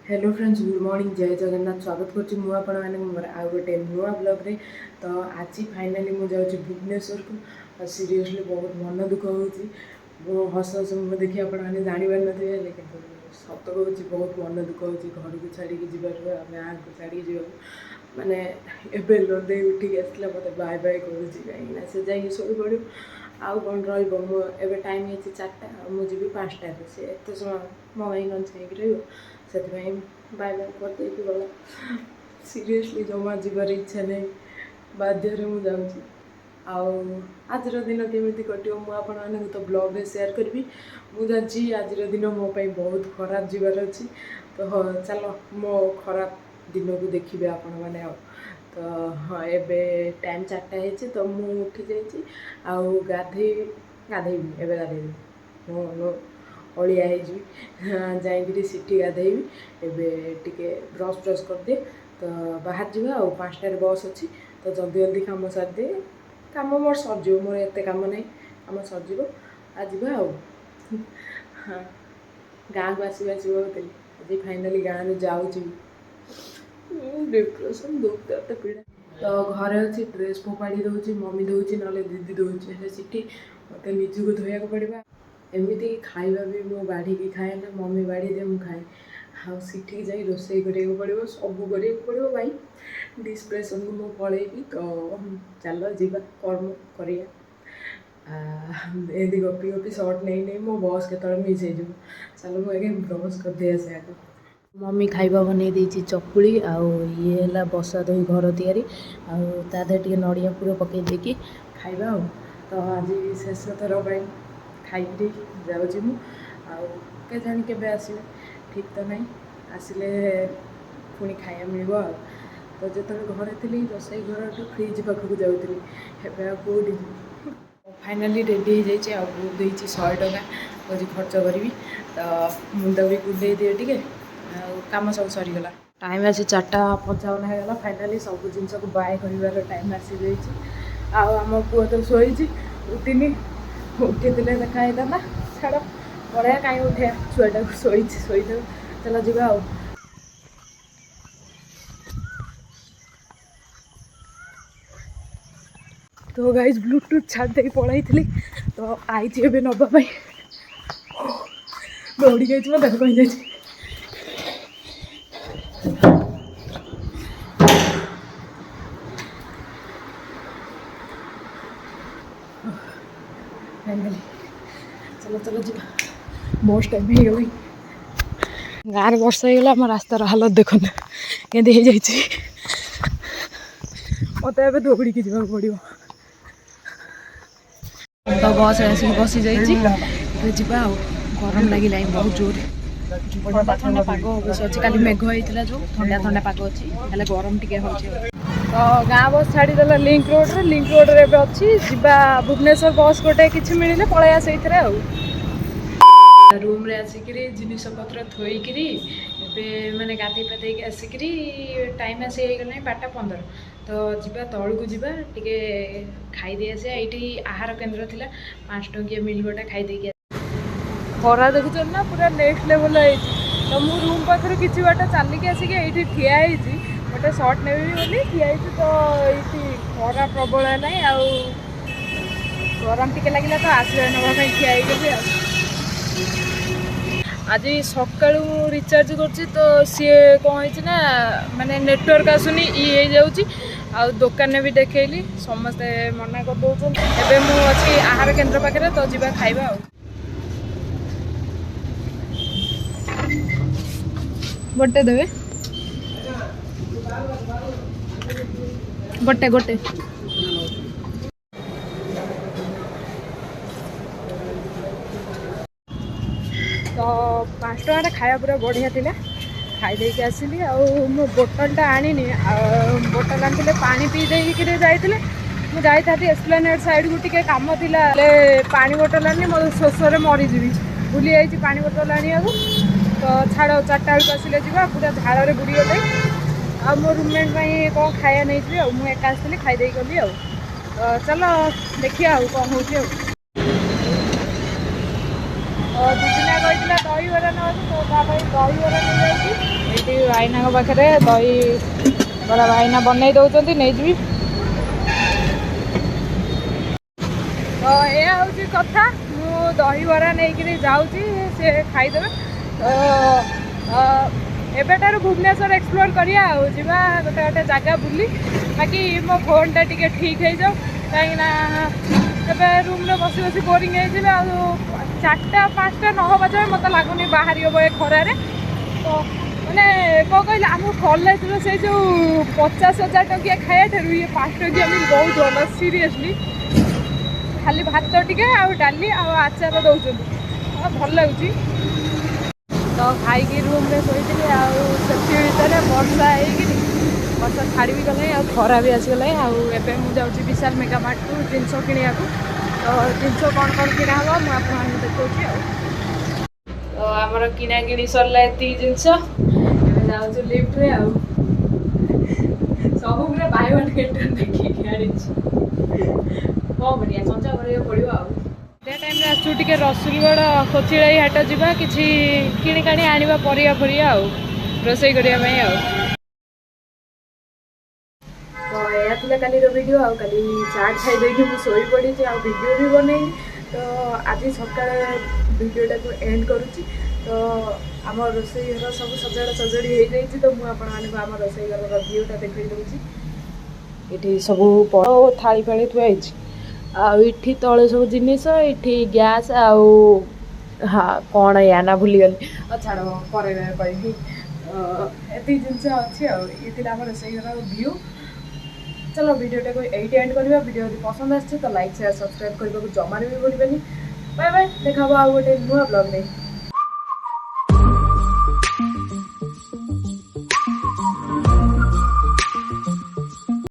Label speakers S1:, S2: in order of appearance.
S1: Hello friends, good morning, जय जगन्नाथ। स्वागत करुँच मोर आउ गोटे नुआ ब्लॉग रे। तो आज फाइनाली मुझे भुवनेश्वर को सीरियसली बहुत मन दुख हो हस हस मुझे देखिए आपने जापार थे लेकिन सत कहूँ बहुत मन दुख हो घर को छाड़ी जीवार गाँ को छाड़ी जा माने एबे लदे उठिक आसला मत बाय बाय कहीं से जाइए शो पड़ो आउ कौन रे टाइम है 4टा मुझे 5टा से एत समय मो भाई कौन छाई से बाय बाय करदे गला सीरियसली जमा जीवार इच्छा नहीं बाध्य मुझे आज दिन केमी कटो मुझे तो ब्लॉग रे शेयर करी मुझे आज दिन मो बहुत खराब जीवार अच्छी। तो हाँ चलो मो खराब दिन को देखिए आपण मैंने तो हाँ एबे टाइम 4टा है तो मुझे उठी जाइए गाधे गाधेबी एबे गाधेबी नो नो अलिया जाइए सीटी गाधेबी एबे टिके ब्रश ब्रश करदे तो बाहर जावा 5टार बस अच्छी तो जल्दी जल्दी कम सारी कम मोर सरज मोर एत कम ना कम सरज आज हाँ गाँव को आसवा आज फाइनाली गाँव जाऊँगी डिप्रेशन दुख एत पीड़ा तो घरे अच्छी ड्रेस फोपाड़ी दूसरी मम्मी दूसरी ना दीदी दूसरी सीटी मत निजक धोया पड़ा एमती खाଇବା भी मो बाढ़ी खाए ना मम्मी बाढ़ी दे मुझे खाए हाँ सीठी जा रोसे पड़ो सब पड़ो भाई डिप्रेशन को मुझे पलैबी तो चलो जीवा कर्म कर गपी गपी सर्ट नहीं नहीं मो बस के मिस हो चलो मुझे ब्रश कर दे आसे आगे मम्मी खाइबा बनै देछि चकुली आउ ये है बसा दही घर तैयारी आउ टे नड़िया पूरा पकई देकी खाइबा तो आज शेष थर भाई खाई जाऊँगी मुझे जानी के आसवे ठीक तो नहीं आसिले पुणी खाया मिल तो जो घरे थी रोसई घर फ्रिज पाखक जाऊँगी कौटी फाइनाली रेडी हो जाइए आउदी 100 टका कौन खर्च करी तो मुंड भी कुंडे दिए टे कम सब सरीगला टाइम आसी 4:55 होगा फाइनाली सब जिन को बाय कर टाइम आसी जाइए आम पुआ तो शोची उठिनी उठी देखाई था छाड़ पढ़ा कहीं उठे छुआटा को शोई चलो जी तो गाइज ब्लूटूथ छाड़ दे पढ़ाई तो आई ए नवाई दौड़ी गई मत कही जाए चलो चलो जी बहुत टाइम हो गई गाँव में वर्षा होगा आम रास्तार हालत देखते केंदी हो जाए मत ए दौड़ी की जावाक पड़ो तो बस आसिक बसी जाइए जा गरम लगे बहुत जोर ठंडा ठंडा पाग अवश्य अच्छी काली मेघ होता जो ठंडा ठंडा पाग अच्छी हेल्ले गरम टे हो तो गाँ बस छाड़देला लिंक रोड रे अच्छी जा भुवनेश्वर बस गोटे कि मिले पलैया से रूम रे आसिक जिनस पत्र थोकरी मैंने गाधे पाधे आसिक टाइम आसी गला 5:15 तो जीवा तौल को जीवा टे खाईदे आसा ये आहार केन्द्र थी 5 टंकिया मिल गोटा खाईदे खरा देखुच ना पूरा नेक्स्ट लेवल है तो मु रूम पाखर किसी बाट चलिक आसिक ये ठिया गोटे सर्ट ने बोली ठिया तो ये खरा प्रबल है गरम टिके लगे तो आसवा नापी ठिया आज सका रिचार्ज कर सी कौन ना माने नेटवर्क आसुनी ये जाऊँगी दुकान भी देखली समस्ते मना कर दौरान एवं मुझे आहार केन्द्र पाखे तो जीवा खाइबा गोटे देवे गोटे गोटे तो 5 टଙ୍କା खाया पूरा बढ़िया थिला खाई आसली मो बोतलटा आनी बोतल आनी पानी पी देके जाइए मुझे एस्प्लेनेड साइड को टे कम थिला पानी बोतल आनी मो शोष मरीजी भूली जाइए पानी बोतल आने तो छाड़ 4टा बेलू आसिले जा पूरा झाड़ बुड़ी गले मो रूममेट कौन खाया नहीं मुझे एका आसती खाईदे गली तो चलो देखिए कौन हो दीदी कही दहीबरा ना तो दहीबरा नहीं
S2: भाईना पाखे दही बड़ा भाईना बनई दौरान नहीं जी तो यह हूँ कथा मु दही बरा नहीं जाऊँगी सी खाईदे तो एबेटार भुवनेश्वर एक्सप्लोर करिया गोटे गोटे जगह बुली बाकी मो फोनटा टी ठीक हो जाओ कहीं रूम में बसी बसी बोरिंग हो 4टा 5टा न हवा जाए मत लगुनि बाहर हम ए खरारे तो मैंने कौन कहले आम कॉलेज से जो 50,000 टंकिया खाया ठार ये 5 टंकिया मिल बहुत भल सीरीयसली खाली भात टिके आउ डाली आचार दौरान भल लगुच तो खाई रूम में शोती भितर वर्षा वर्षा छाड़ी भी गला खरा भी आसगला आबे मुझे विशाल मेगा मार्ट को जिनस किणा तो जिनस कौन कौन किणा हम मुझे देखा तो आमर किणा कि सरला ये जिनस जाऊँ लिफ्ट रे सब बाय वन गेट वन देखिए आनी कौन करिया संचा करा पड़ो टाइम आसू टे रसुलगढ़ कोचिलाई हाट जावा कि किणिकाणी आने परिया फरिया रोसई करने
S1: तो यह काली वीडियो काली चाट खाई मुझे पड़ी वीडियो भी बनई तो आज सका वीडियोटा को एंड करुच्ची तो आम रोसई घर सब सजाड़ा सजाड़ी हो जाए तो मुझे आम रोसई घर व्यूटा देखी दूसरी ये सब थाली फाड़ी थुआई आठी तले सब जिनिस ये गैस आउ हाँ कौन या ना भूलीगली छाड़ पर कही ये जिनस अच्छी ये आम रोसई घर व्यू चलो वीडियोटा को यही एंड करवा वीडियो यदि पसंद आए तो लाइक शेयर सब्सक्राइब करने को जमार भी भूलें बाय बाय देखा आउ गोटे नुआ ब्लॉग नहीं।